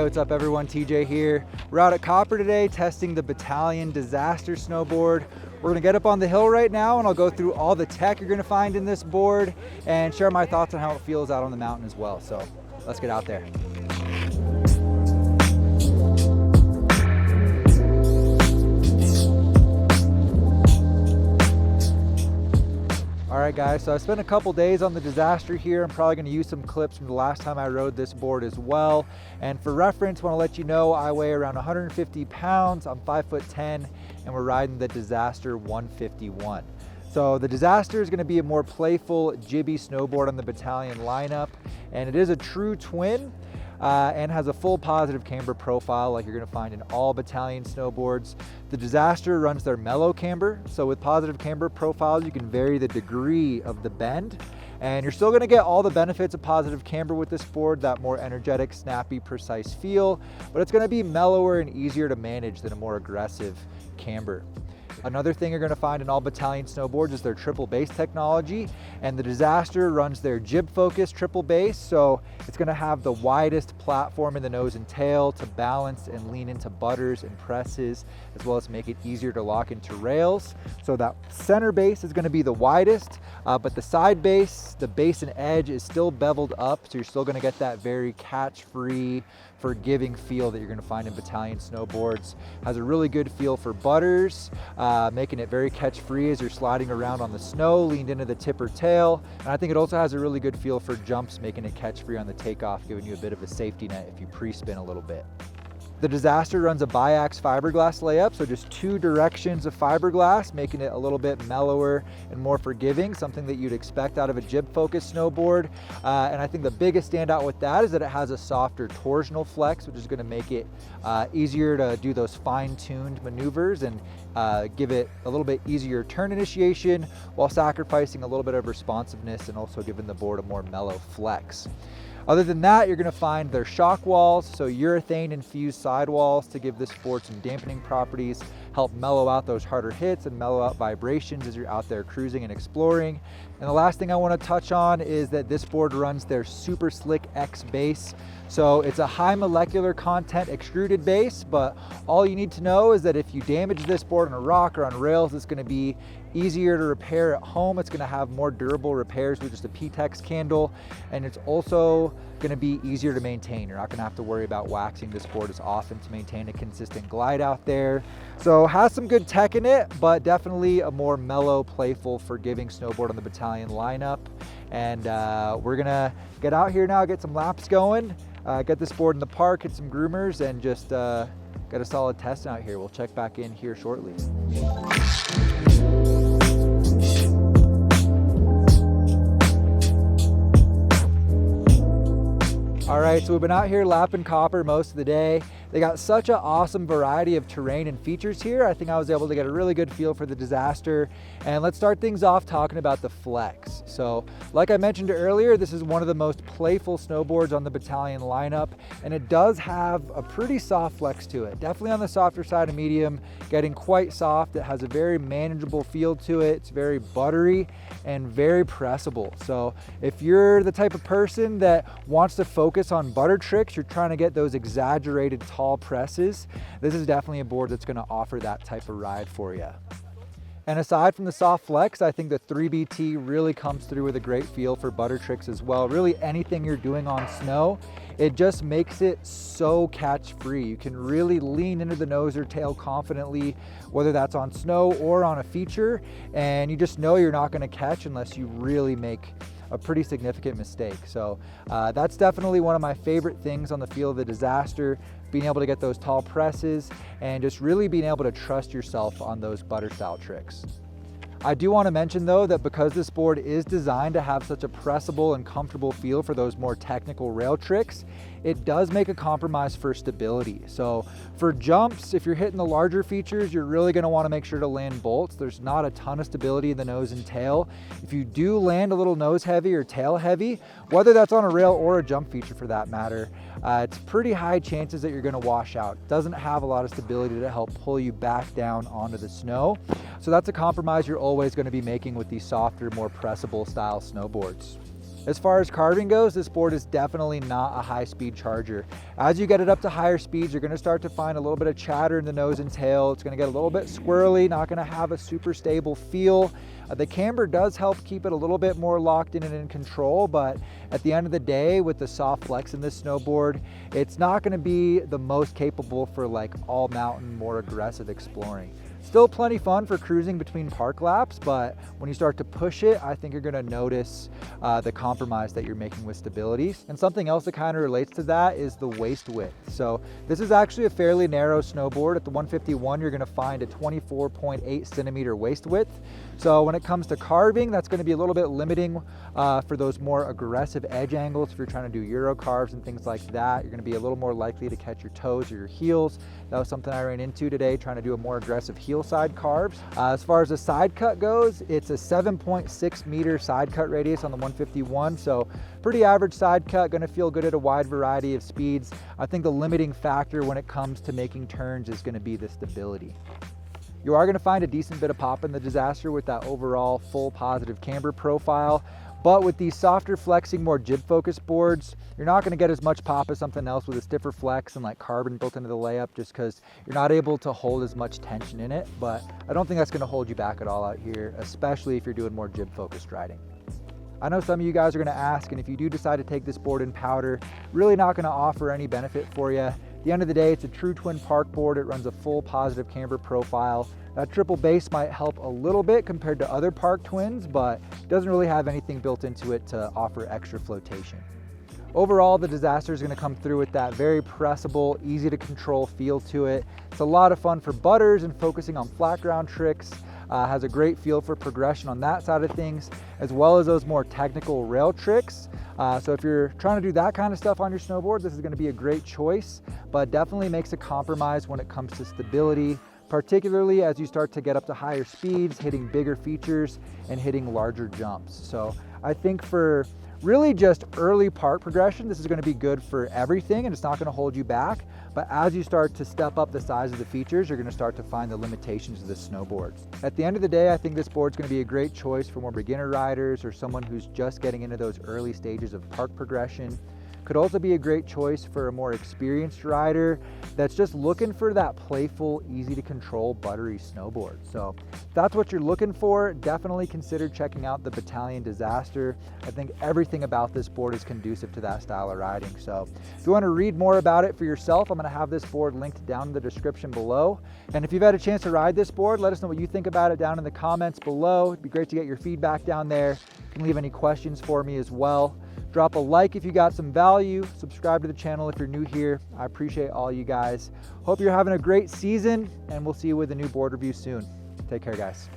what's up everyone? TJ here. We're out at Copper today testing the Bataleon Disaster snowboard. We're gonna get up on the hill right now and I'll go through all the tech you're gonna find in this board and share my thoughts on how it feels out on the mountain as well. So let's get out there. All right guys, so I spent a couple days on the Disaster here. I'm probably gonna use some clips from the last time I rode this board as well. And for reference, I wanna let you know I weigh around 150 pounds, I'm 5'10", and we're riding the Disaster 151. So the Disaster is gonna be a more playful, jibby snowboard on the Bataleon lineup, and it is a true twin. And has a full positive camber profile like you're gonna find in all Bataleon snowboards. The Disaster runs their mellow camber, so with positive camber profiles you can vary the degree of the bend, and you're still gonna get all the benefits of positive camber with this board, that more energetic, snappy, precise feel, but it's gonna be mellower and easier to manage than a more aggressive camber. Another thing you're gonna find in all Bataleon snowboards is their triple base technology, and the Disaster runs their jib focus triple base, so it's gonna have the widest platform in the nose and tail to balance and lean into butters and presses, as well as make it easier to lock into rails. So that center base is gonna be the widest, but the side base, the base and edge is still beveled up, so you're still gonna get that very catch-free, forgiving feel that you're gonna find in Bataleon snowboards. Has a really good feel for butters, making it very catch-free as you're sliding around on the snow, leaned into the tip or tail. And I think it also has a really good feel for jumps, making it catch-free on the takeoff, giving you a bit of a safety net if you pre-spin a little bit. The Disaster runs a biax fiberglass layup, so just two directions of fiberglass, making it a little bit mellower and more forgiving, something that you'd expect out of a jib-focused snowboard. And I think the biggest standout with that is that it has a softer torsional flex, which is gonna make it easier to do those fine-tuned maneuvers and give it a little bit easier turn initiation while sacrificing a little bit of responsiveness and also giving the board a more mellow flex. Other than that, you're gonna find their shock walls, so urethane infused sidewalls to give this board some dampening properties, help mellow out those harder hits and mellow out vibrations as you're out there cruising and exploring. And the last thing I wanna touch on is that this board runs their Super Slick X base. So it's a high molecular content extruded base, but all you need to know is that if you damage this board on a rock or on rails, it's gonna be easier to repair at home. It's gonna have more durable repairs with just a P-Tex candle, and it's also gonna be easier to maintain. You're not gonna have to worry about waxing this board as often to maintain a consistent glide out there. So has some good tech in it, but definitely a more mellow, playful, forgiving snowboard on the Bataleon lineup. And we're gonna get out here now, get some laps going, get this board in the park, hit some groomers, and just get a solid test out here. We'll check back in here shortly. All right, so we've been out here lapping Copper most of the day. They got such an awesome variety of terrain and features here. I think I was able to get a really good feel for the Disaster. And let's start things off talking about the flex. So like I mentioned earlier, this is one of the most playful snowboards on the Bataleon lineup, and it does have a pretty soft flex to it. Definitely on the softer side of medium, getting quite soft. It has a very manageable feel to it. It's very buttery and very pressable. So if you're the type of person that wants to focus on butter tricks, you're trying to get those exaggerated tall presses, this is definitely a board that's gonna offer that type of ride for you. And aside from the soft flex, I think the 3BT really comes through with a great feel for butter tricks as well. Really anything you're doing on snow, it just makes it so catch-free. You can really lean into the nose or tail confidently, whether that's on snow or on a feature, and you just know you're not gonna catch unless you really make a pretty significant mistake. So that's definitely one of my favorite things on the feel of the Disaster, being able to get those tall presses and just really being able to trust yourself on those butter style tricks. I do want to mention though that because this board is designed to have such a pressable and comfortable feel for those more technical rail tricks, it does make a compromise for stability. So for jumps, if you're hitting the larger features, you're really going to want to make sure to land bolts. There's not a ton of stability in the nose and tail. If you do land a little nose heavy or tail heavy, whether that's on a rail or a jump feature for that matter, it's pretty high chances that you're going to wash out. It doesn't have a lot of stability to help pull you back down onto the snow. So that's a compromise you're always going to be making with these softer, more pressable style snowboards. As far as carving goes, this board is definitely not a high-speed charger. As you get it up to higher speeds, you're gonna start to find a little bit of chatter in the nose and tail. It's gonna get a little bit squirrely, not gonna have a super stable feel. The camber does help keep it a little bit more locked in and in control, but at the end of the day, with the soft flex in this snowboard, it's not gonna be the most capable for like all mountain, more aggressive exploring. Still plenty fun for cruising between park laps, but when you start to push it, I think you're gonna notice the compromise that you're making with stability. And something else that kind of relates to that is the waist width. So this is actually a fairly narrow snowboard. At the 151, you're gonna find a 24.8 centimeter waist width. So when it comes to carving, that's gonna be a little bit limiting for those more aggressive edge angles. If you're trying to do Euro carves and things like that, you're gonna be a little more likely to catch your toes or your heels. That was something I ran into today, trying to do a more aggressive heel side carves. As far as the side cut goes, it's a 7.6 meter side cut radius on the 151. So pretty average side cut, gonna feel good at a wide variety of speeds. I think the limiting factor when it comes to making turns is gonna be the stability. You are gonna find a decent bit of pop in the Disaster with that overall full positive camber profile. But with these softer flexing, more jib focused boards, you're not gonna get as much pop as something else with a stiffer flex and like carbon built into the layup, just because you're not able to hold as much tension in it. But I don't think that's gonna hold you back at all out here, especially if you're doing more jib focused riding. I know some of you guys are gonna ask, and if you do decide to take this board in powder, really not gonna offer any benefit for you. At the end of the day, it's a true twin park board. It runs a full positive camber profile. That triple base might help a little bit compared to other park twins, but doesn't really have anything built into it to offer extra flotation. Overall, the Disaster is gonna come through with that very pressable, easy to control feel to it. It's a lot of fun for butters and focusing on flat ground tricks. Has a great feel for progression on that side of things, as well as those more technical rail tricks. So if you're trying to do that kind of stuff on your snowboard, this is gonna be a great choice, but definitely makes a compromise when it comes to stability, particularly as you start to get up to higher speeds, hitting bigger features and hitting larger jumps. So I think for really just early park progression, this is gonna be good for everything and it's not gonna hold you back. But as you start to step up the size of the features, you're gonna start to find the limitations of the snowboard. At the end of the day, I think this board's gonna be a great choice for more beginner riders or someone who's just getting into those early stages of park progression. Could also be a great choice for a more experienced rider that's just looking for that playful, easy to control, buttery snowboard. So if that's what you're looking for, definitely consider checking out the Bataleon Disaster. I think everything about this board is conducive to that style of riding. So if you want to read more about it for yourself, I'm going to have this board linked down in the description below. And if you've had a chance to ride this board, let us know what you think about it down in the comments below. It'd be great to get your feedback down there. You can leave any questions for me as well. Drop a like if you got some value. Subscribe to the channel if you're new here. I appreciate all you guys. Hope you're having a great season, and we'll see you with a new board review soon. Take care, guys.